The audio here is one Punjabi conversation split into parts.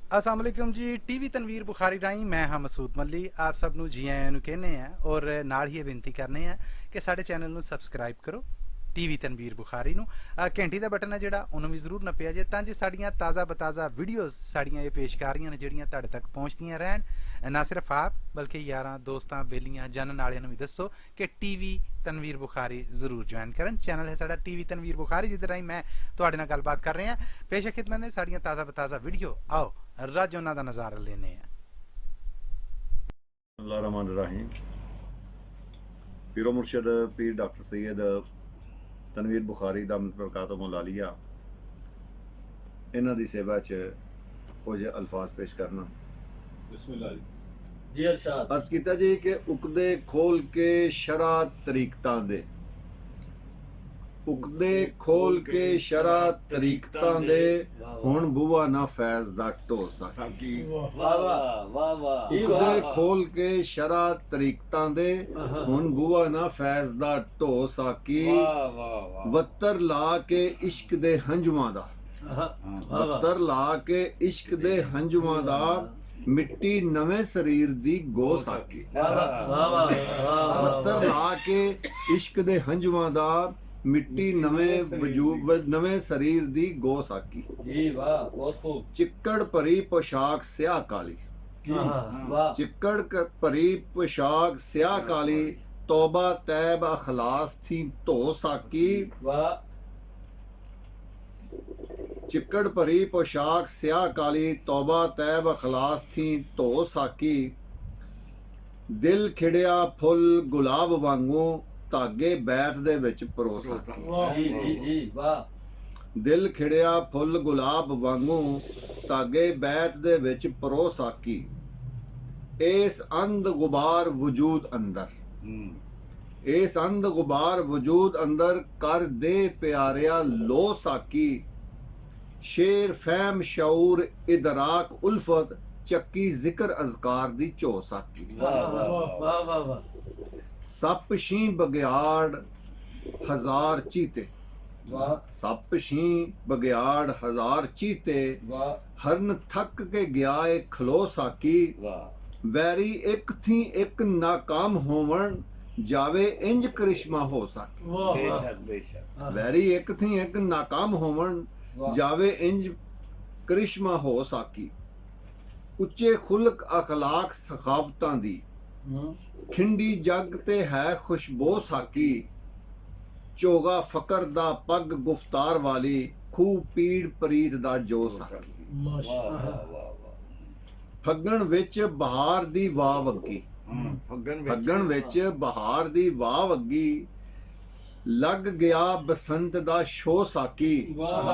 अस्सलाम वालेकुम जी। टीवी तनवीर बुखारी राही मैं हाँ मसूद मल्ली आप सब ਨੂੰ ਜੀ ਆਇਆਂ ਨੂੰ कहने हैं और ਨਾਲ ही बेनती करने हैं कि साढ़े चैनल ਨੂੰ सबसक्राइब करो टीवी तनवीर बुखारी ਨੂੰ घंटी ਦਾ ਬਟਨ ਹੈ ਜਿਹੜਾ ਉਹਨੂੰ ਵੀ ਜ਼ਰੂਰ ਨੱਪਿਆ ਜੇ ਤਾਂ ਜੇ ਸਾਡੀਆਂ ਤਾਜ਼ਾ ਬਤਾਜ਼ਾ ਵੀਡੀਓਜ਼ ਸਾਡੀਆਂ ਇਹ ਪੇਸ਼ ਕਰ ਰਹੀਆਂ ਨੇ ਜਿਹੜੀਆਂ ਤੁਹਾਡੇ ਤੱਕ ਪਹੁੰਚਦੀਆਂ ਰਹਿਣ ਨਾ ਸਿਰਫ ਆਪ ਬਲਕਿ ਯਾਰਾਂ ਦੋਸਤਾਂ ਬੇਲੀਆਂ ਜਾਣਨ ਵਾਲਿਆਂ ਨੂੰ ਵੀ ਦੱਸੋ ਕਿ टीवी तनवीर बुखारी जरूर ज्वाइन करन। चैनल है साडा टीवी तनवीर बुखारी जिधर राही मैं तुहाडे नाल गलबात कर रहे हैं पेश खिदमत ने साड़ियां ताज़ा बताज़ा वीडियो आओ रज उन्हां दा नज़ारा लेने हैं। अल्लाह रहमान रहीम। पीरो मुर्शद पीर डॉक्टर सैयद तनवीर बुखारी दामत बरकातुहु मौलालिया इन्हां दी सेवा च कुछ अल्फाज पेश करना। बिस्मिल्लाह जी इरशाद। अर्ज कीता जी कि उकदे खोल के शरा तरीकतां दे उकदे खोल के शरा तरीकतां दे हुण बुआ ना फैज़ दा ढोसा साकी वाह वाह वाह वाह। उकदे खोल के शरा तरीकतां दे हुण बुआ ना फैज़ दा ढोसा की वाह वाह वाह। वत्तर ला के इश्क दे हंजुआं दा वत्तर ला के इश्क दे हंजुआं दा मिट्टी नवे शरीर दी गो साकी वत्तर ला के इश्क दे हंजुआं दा मिट्टी नवे वजूद नवे शरीर दी गो साकी जी वाह बहुत खूब। चिक्कड़ भरी पोशाक स्याह काली वाह चिक्कड़ भरी पोशाक स्याह काली तौबा तैब अखलास थी धो साकी वाह। चिक्कड़ भरी पोशाक स्याह काली तौबा तैब अखलास थी धो साकी दिल खिड़िया फुल गुलाब वांगू धागे बैत दे विच परो साकी जी जी जी वाह। दिल खिड़िया फुल गुलाब वांगू धागे बैत दे विच परो साकी इस अंध गुबार वजूद अंदर इस अंध गुबार वजूद अंदर कर दे प्यारिया लो साकी शेर फैम शऊर इदराक उल्फत चक्की जिक्र अज़कार दी चो साकी वाह वाह वाह वाह। सप शी बग्याड़ हजार चीते वाह सप शी बग्याड़ हजार चीते वाह हरन थक के गया ए खलो साकी वाह। वैरी एक थी एक नाकाम होवन जावे इंज करिश्मा हो साकी बेशक बेशक। वैरी एक थी एक नाकाम होवन जावे इंज करिश्मा हो साकी उच्चे खुलक अखलाक सखावतां दी खिंडी जग ते है खुशबो साकी चोगा फकर दा पग गुफ्तार वाली खूब पीड़ परीत दा जो साकी वाह वाह वाह। फगण विच बहार दी वाह वग्गी फगण विच बहार दी वाह वग्गी लग गया बसंत दा शो साकी वाह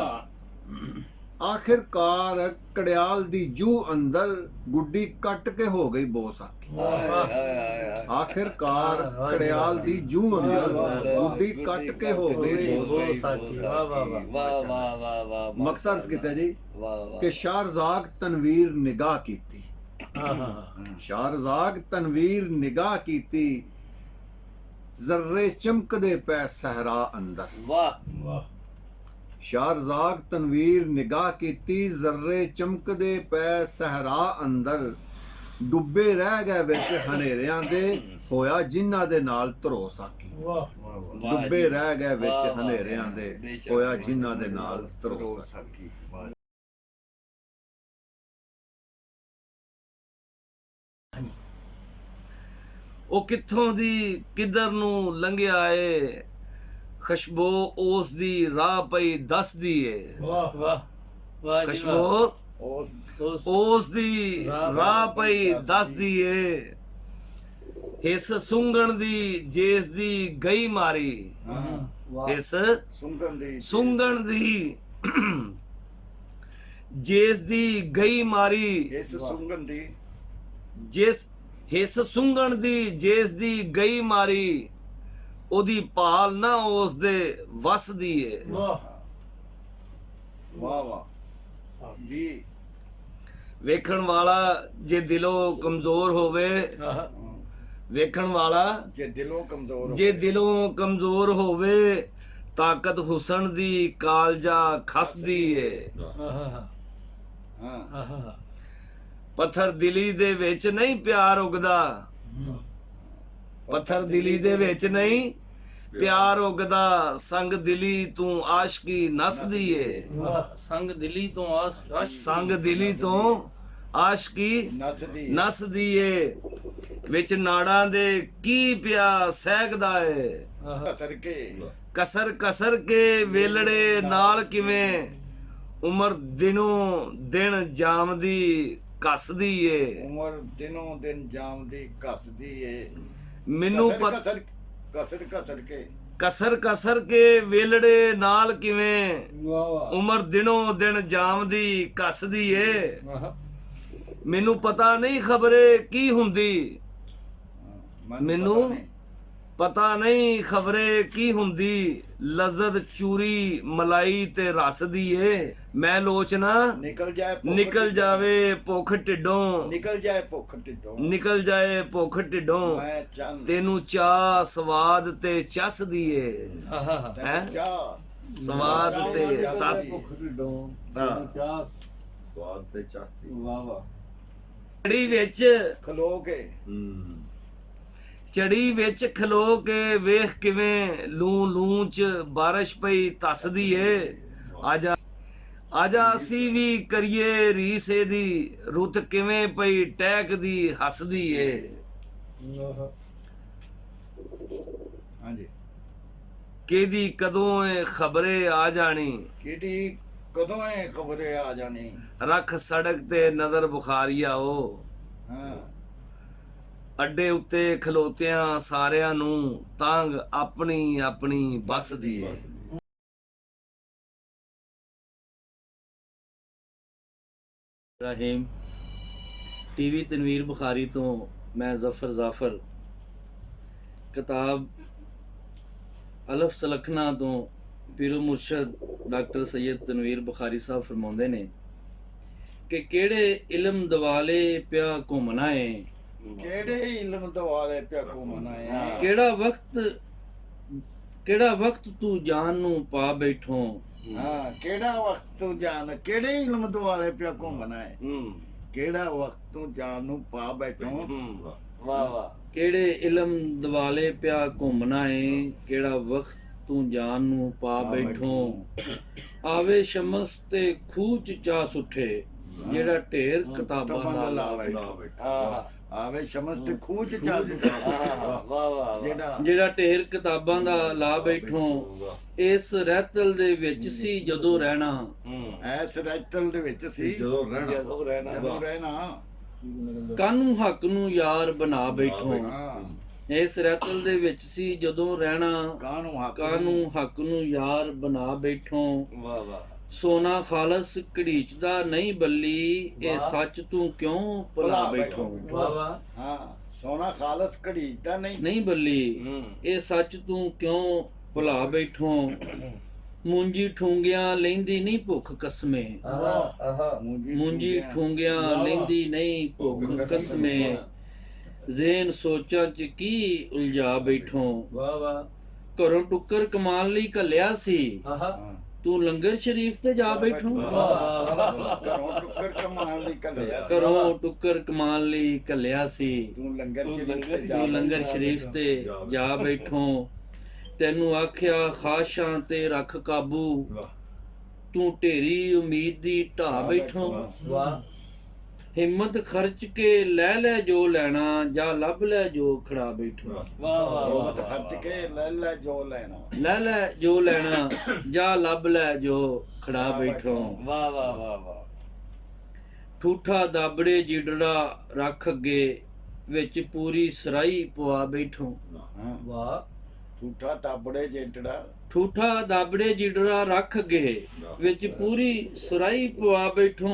आखिरकार कड़ियाल दी जू अंदर गुड्डी कट के हो गई बो साकी आखिरकार कड़ियाल दी जू अंदर गुड्डी कट के हो गई बो साकी वाह वाह वाह वाह वाह वाह। मकसद किता जी वाह वाह। कि शाहरजाग तनवीर निगाह कीती शाहरजाग तनवीर निगाह कीती जर्रे चमकदे पै सहरा अंदर वाह वाह। शाहरजाग तनवीर निगाह कीती जर्रे चमकदे पै सहरा अंदर डुब्बे रह गए विच हनेरियां दे होया जिन्हां दे नाल धरो साकी डुब्बे रह गए विच हनेरियां दे होया जिन्हां दे नाल धरो साकी। ਉਹ ਕਿੱਥੋਂ ਦੀ ਕਿੱਧਰ ਨੂੰ ਲੰਘਿਆ ਏ ਖੁਸ਼ਬੂ ਉਸ ਦੀ ਰਾਹ ਪਈ ਦੱਸਦੀ ਏ वाह वाह वाह जी ਖੁਸ਼ਬੂ ਉਸ ਦੀ ਰਾਹ ਪਈ ਦੱਸਦੀ ਏ ਇਸ ਸੁੰਗਣ ਦੀ ਜਿਸ ਦੀ ਗਈ ਮਾਰੀ ਇਸ ਸੁੰਗਣ ਦੀ ਜਿਸ ਦੀ ਗਈ ਮਾਰੀ ਜਿਸ हिस सुंगण दी जेस दी गई मारी ओदी भाल ना उस दे वस दी है। वाह वाह वाह जी। वेखण वाला जे दिलों कमजोर होवे वेखण वाला जे दिलों कमजोर होवे ताकत हुसन दी कालजा खसदी है। ਹਾਂ ਪੱਥਰ ਦਿਲੀ ਦੇ ਵਿੱਚ ਨਹੀਂ ਪਿਆਰ ਉਗਦਾ, ਪੱਥਰ ਦਿਲੀ ਦੇ ਵਿੱਚ ਨਹੀਂ ਪਿਆਰ ਉਗਦਾ, ਸੰਗ ਦਿਲੀ ਤੂੰ ਆਸ਼ਕੀ ਨਸਦੀ ਏ, ਸੰਗ ਦਿਲੀ ਤੋਂ ਸੰਗ ਦਿਲੀ ਤੋਂ ਆਸ਼ਕੀ ਨੱਚਦੀ ਨਸਦੀ ਏ, ਵਿੱਚ ਨਾੜਾਂ ਦੇ ਕੀ ਪਿਆ ਸਹਿਕਦਾ ਏ, ਕਸਰ ਕੇ ਕਸਰ ਕਸਰ ਕੇ ਵੇਲੜੇ ਨਾਲ ਕਿਵੇਂ ਉਮਰ ਦਿਨੋਂ ਦਿਨ ਜਾਮਦੀ ਕੱਸਦੀ ਏ, ਉਮਰ ਦਿਨੋਂ ਦਿਨ ਜਾਮਦੀ ਕੱਸਦੀ ਏ, ਮੈਨੂੰ ਕਸਰ ਕਸਰ ਕਸਰ ਕੇ ਕਸਰ ਕਸਰ ਕੇ ਵੇਲੜੇ ਨਾਲ ਕਿਵੇਂ ਉਮਰ ਦਿਨੋਂ ਦਿਨ ਜਾਮਦੀ ਕੱਸਦੀ ਏ, ਮੈਨੂੰ ਪਤਾ ਨਹੀਂ ਖਬਰੇ ਕੀ ਹੁੰਦੀ, ਮੈਨੂੰ ਪਤਾ ਨਹੀਂ ਖਬਰੇ ਕੀ ਹੁੰਦੀ, ਲਜ਼ਤ ਚੂਰੀ ਮਲਾਈ ਤੇ ਰਸ ਦੀ ਏ, ਮੈਂ ਲੋਚਨਾ ਨਿਕਲ ਜਾਵੇ ਭੁੱਖ ਢਿੱਡੋਂ, ਨਿਕਲ ਜਾਏ ਭੁੱਖ ਢਿੱਡੋਂ, ਨਿਕਲ ਜਾਏ ਭੁੱਖ ਢਿੱਡੋਂ, ਮੈਂ ਚੰਨ ਤੈਨੂੰ ਚਾਹ ਸਵਾਦ ਤੇ ਚਸਦੀ ਏ, ਹੈਂ? ਚਾਹ ਸਵਾਦ ਤੇ ਤਸ ਸਵਾਦ ਤੇ ਚਸਤੀ ਚੜੀ ਵਿੱਚ ਖਲੋ ਕੇ ਚੜੀ ਵਿੱਚ ਖਲੋ ਕੇ ਵੇਖ ਕਿਵੇਂ ਲੂ ਲੂ ਚ ਬਾਰਿਸ਼ ਪਈ ਤਸਦੀ ਏ, ਆਜਾ ਆਜਾ ਅਸੀਂ ਵੀ ਕਰੀਏ ਰੀਸ ਇਹਦੀ, ਰੁੱਤ ਕਿਵੇਂ ਪਈ ਟਹਿਕਦੀ ਹੱਸਦੀ ਏ, ਹਾਂਜੀ ਕਿਹਦੀ ਕਦੋਂ ਏ ਖਬਰੇ ਆ ਜਾਣੀ, ਕਿਹਦੀ ਕਦੋਂ ਐ ਖਬਰੇ ਆ ਜਾਣੀ, ਰੱਖ ਸੜਕ ਤੇ ਨਜ਼ਰ ਬੁਖਾਰੀਆ ਉਹ, ਹਾਂ ਅੱਡੇ ਉੱਤੇ ਖਲੋਤਿਆਂ ਸਾਰਿਆਂ ਨੂੰ ਤੰਗ ਆਪਣੀ ਆਪਣੀ ਬੱਸ ਦੀ ਏ। ਰਾਹੀਮ ਟੀਵੀ ਤਨਵੀਰ ਬੁਖਾਰੀ ਤੋਂ ਮੈਂ ਜ਼ਫਰ ਜ਼ਾਫਰ। ਕਿਤਾਬ ਅਲਫ ਸਲਖਣਾ ਤੋਂ ਪੀਰੋ ਮੁਰਸ਼ਦ ਡਾਕਟਰ ਸੈयद ਤਨਵੀਰ ਬੁਖਾਰੀ ਸਾਹਿਬ ਫਰਮਾਉਂਦੇ ਨੇ ਕਿ ਕਿਹੜੇ ਇਲਮ ਦਵਾਲੇ ਪਿਆ ਘੁੰਮਣਾ ਏ, ਕਿਹੜੇ ਇਲਮ ਦਵਾਲੇ ਪਿਆ ਘੁੰਮਣਾ ਹੈ, ਕਿਹੜਾ ਵਕਤ ਤੂੰ ਜਾਨ ਨੂੰ ਪਾ ਬੈਠੋ, ਹਾਂ ਕਿਹੜਾ ਵਕਤ ਤੂੰ ਜਾਨ, ਕਿਹੜੇ ਇਲਮ ਦਵਾਲੇ ਪਿਆ ਘੁੰਮਣਾ ਹੈ, ਕਿਹੜਾ ਵਕਤ ਤੂੰ ਜਾਨ ਨੂੰ ਪਾ ਬੈਠੋ, ਵਾਹ ਵਾਹ ਕਿਹੜੇ ਇਲਮ ਦਵਾਲੇ ਪਿਆ ਘੁੰਮਣਾ ਏ, ਕਿਹੜਾ ਵਕਤ ਤੂੰ ਜਾਨ ਨੂੰ ਪਾ ਬੈਠੋ, ਆਵੇ ਸ਼ਮਸ ਤੇ ਖੂਹ ਚ ਚਾ ਸੁੱਠੇ, ਜਿਹੜਾ ਢੇਰ ਕਿਤਾਬਾਂ ਦਾ ਲਾ ਬੈਠਾ, ਆਵੇ ਸ਼ਮਸ ਤੇ ਖੂਹ ਚ ਚੱਲ ਵਾਹ ਵਾਹ ਜਿਹੜਾ ਢੇਰ ਕਿਤਾਬਾਂ ਦਾ ਲਾ ਬੈਠੋ, ਇਸ ਰਹਿਤਲ ਦੇ ਵਿੱਚ ਸੀ ਜਦੋਂ ਰਹਿਣਾ, ਐਸ ਰਹਿਤਲ ਦੇ ਵਿੱਚ ਸੀ ਜਦੋਂ ਰਹਿਣਾ, ਕਾਨੂੰ ਹੱਕ ਨੂੰ ਯਾਰ ਬਣਾ ਬੈਠੋ, ਹਾਂ ਇਸ ਰਹਿਤਲ ਦੇ ਵਿੱਚ ਸੀ ਜਦੋਂ ਰਹਿਣਾ, ਕਾਨੂੰ ਹੱਕ ਨੂੰ ਯਾਰ ਬਣਾ ਬੈਠੋ, ਵਾਹ ਵਾਹ ਸੋਨਾ ਖਾਲਸ ਘੜੀਚਦਾ ਨਹੀਂ ਬੱਲੀ, ਇਹ ਸੱਚ ਤੂੰ ਕਿਉਂ ਭੁਲਾ ਬੈਠੋ, ਵਾਹ ਵਾਹ ਹਾਂ ਸੋਨਾ ਖਾਲਸ ਘੜੀਚਦਾ ਨਹੀਂ ਬੱਲੀ, ਇਹ ਸੱਚ ਤੂੰ ਕਿਉਂ ਭੁਲਾ ਬੈਠੋ, ਮੂੰਜੀ ਠੂੰਗਿਆਂ ਲੈਂਦੀ ਨਹੀਂ ਭੁੱਖ ਕਸਮੇ, ਮੂੰਜੀ ਠੂੰਗਿਆਂ ਲੈਂਦੀ ਨਹੀਂ ਭੁੱਖ ਕਸਮੇ, ਜ਼ੇਨ ਸੋਚਾਂ ਚ ਕੀ ਉਲਝਾ ਬੈਠੋ, ਵਾਹ ਵਾਹ ਘਰੋਂ ਟੁੱਕਰ ਕਮਾਨ ਲਈ ਘੱਲਿਆ ਸੀ, ਤੂੰ ਲੰਗਰ ਸ਼ਰੀਫ ਤੇ ਜਾ ਬੈਠੋ, ਘਰੋਂ ਟੁੱਕਰ ਕਮਾਨ ਲਈ ਘੱਲਿਆ, ਘਰੋਂ ਟੁੱਕਰ ਕਮਾਨ ਲਈ ਘੱਲਿਆ ਸੀ, ਤੂੰ ਲੰਗਰ ਸ਼ਰੀਫ ਤੇ ਜਾ ਬੈਠੋ, ਤੈਨੂੰ ਆਖਿਆ ਖਾਸ਼ਾਂ ਤੇ ਰੱਖ ਕਾਬੂ, ਤੂੰ ਢੇਰੀ ਉਮੀਦ ਦੀ ਢਾ ਬੈਠੋ, ਵਾਹ ਹਿੰਮਤ ਖਰਚ ਕੇ ਲੈ ਜੋ ਲੈਣਾ, ਜਾਂ ਲੱਭ ਲੈ ਜੋ ਖੜਾ ਬੈਠੋ, ਵਾਹ ਵਾਹ ਹਿੰਮਤ ਖਰਚ ਕੇ ਲੈ ਜੋ ਲੈਣਾ, ਲੈ ਜੋ ਲੈਣਾ, ਜਾਂ ਲੱਭ ਲੈ ਜੋ ਖੜਾ ਬੈਠੋ, ਵਾਹ ਵਾਹ ਵਾਹ ਵਾਹ ਠੂਠਾ ਦਾਬੜੇ ਜਿਡੜਾ ਰੱਖ ਅੱਗੇ, ਵਿੱਚ ਪੂਰੀ ਸਰਾਈ ਪਵਾ ਬੈਠੋ, ਵਾਹ ਠੂਠਾ ਤਾਬੜੇ ਜੇਟੜਾ, ਠੂਠਾ ਦਾਬੜੇ ਜਿਡੜਾ ਰੱਖ ਅੱਗੇ, ਵਿੱਚ ਪੂਰੀ ਸਰਾਈ ਪਵਾ ਬੈਠੋ,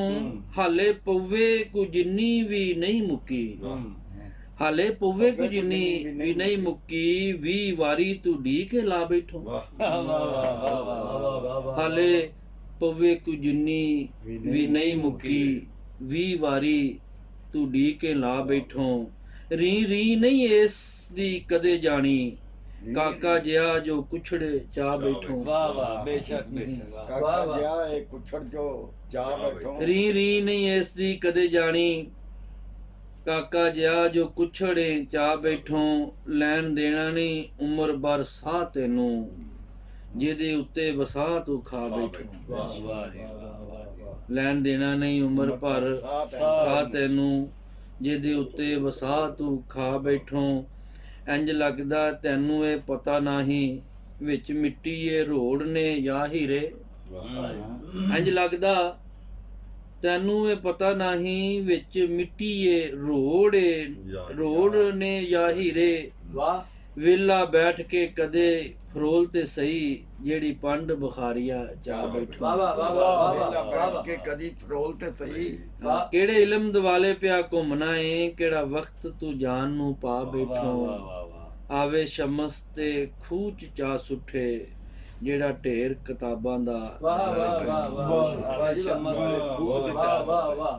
ਹਾਲੇ ਪਊਵੇ ਕੁ ਜਿੰਨੀ ਵੀ ਨਹੀਂ ਮੁੱਕੀ, ਹਾਲੇ ਪਊਵੇ ਕੁ ਜਿੰਨੀ ਵੀ ਨਹੀਂ ਮੁੱਕੀ, 20 ਵਾਰੀ ਤੂੰ ਢੀ ਕੇ ਲਾ ਬੈਠੋ, ਹਾਲੇ ਪਊਵੇ ਕੁ ਜਿੰਨੀ ਵੀ ਨਹੀਂ ਮੁੱਕੀ, 20 ਵਾਰੀ ਤੂੰ ਢੀ ਕੇ ਲਾ ਬੈਠੋ, ਰੀ ਨਹੀਂ ਇਸ ਦੀ ਕਦੇ ਜਾਣੀ, ਕਾਕਾ ਜਿਹਾ ਜੋ ਕੁਛੜੇ ਚਾ ਬੈਠੋ ਵਾਹ ਵਾਹ ਬੇਸ਼ੱਕ ਬੇਸ਼ੱਕ ਵਾਹ ਕਾਕਾ ਜਿਹਾ ਇਹ ਕੁਛੜ ਜੋ ਚਾਹ ਬੈਠੋ ਰੀ ਰੀ ਨਹੀਂ ਇਸ ਦੀ ਕਦੇ ਜਾਣੀ ਕਾਕਾ ਜਿਹਾ ਜੋ ਕੁਛੜੇ ਚਾ ਬੈਠੋ ਲੈਣ ਦੇਣਾ ਨਹੀਂ ਉਮਰ ਭਰ ਸਾਹ ਤੈਨੂੰ ਜਿਹਦੇ ਉੱਤੇ ਵਸਾ ਤੂੰ ਖਾ ਬੈਠੋ ਵਾਹ ਵਾਹ ਜੀ, ਵਾਹ ਵਾਹ ਜੀ। ਲੈਣ ਦੇਣਾ ਨਹੀਂ ਉਮਰ ਭਰ ਸਾਹ ਤੈਨੂੰ ਜਿਹਦੇ ਉੱਤੇ ਵਸਾ ਤੂੰ ਖਾ ਬੈਠੋ ਇੰਜ ਲੱਗਦਾ ਤੈਨੂੰ ਇਹ ਪਤਾ ਨਹੀਂ ਵਿੱਚ ਮਿੱਟੀ ਇਹ ਰੋੜ ਨੇ ਜਾਂ ਹੀਰੇ ਇੰਜ ਲੱਗਦਾ ਤੈਨੂੰ ਇਹ ਪਤਾ ਨਹੀਂ ਵਿੱਚ ਮਿੱਟੀ ਇਹ ਰੋੜ ਨੇ ਜਾਂ ਹੀਰੇ ਵਾਹ ਵੇਲਾ ਬੈਠ ਕੇ ਕਦੇ ਫਰੋਲ ਤੇ ਸਹੀ ਜਿਹੜੀ ਪੰਡ ਬੁਖਾਰੀਆ ਜਾ ਬੈਠੋ ਵਾਹ ਵਾਹ ਵਾਹ ਵਾਹ ਵੇਲਾ ਵਾਹ ਬੈਠ ਕੇ ਕਦੀ ਫਰੋਲ ਤੇ ਸਹੀ ਵਾਹ ਕਿਹੜੇ ਇਲਮ ਦਿਵਾਲੇ ਪਿਆ ਘੁੰਮਣਾ ਏ ਕਿਹੜਾ ਵਕਤ ਤੂੰ ਜਾਨ ਨੂੰ ਪਾ ਵਾਹ ਬੈਠੋ ਵਾਹ ਆਵੇ ਸ਼ਮਸ ਤੇ ਖੂਚ ਚਾ ਸੁੱਠੇ ਜਿਹੜਾ ਢੇਰ ਕਿਤਾਬਾਂ ਦਾ ਵਾਹ ਵਾਹ ਵਾਹ ਵਾਹ ਵਾਹ ਵਾਹ ਵਾਹ ਵਾਹ ਵਾਹ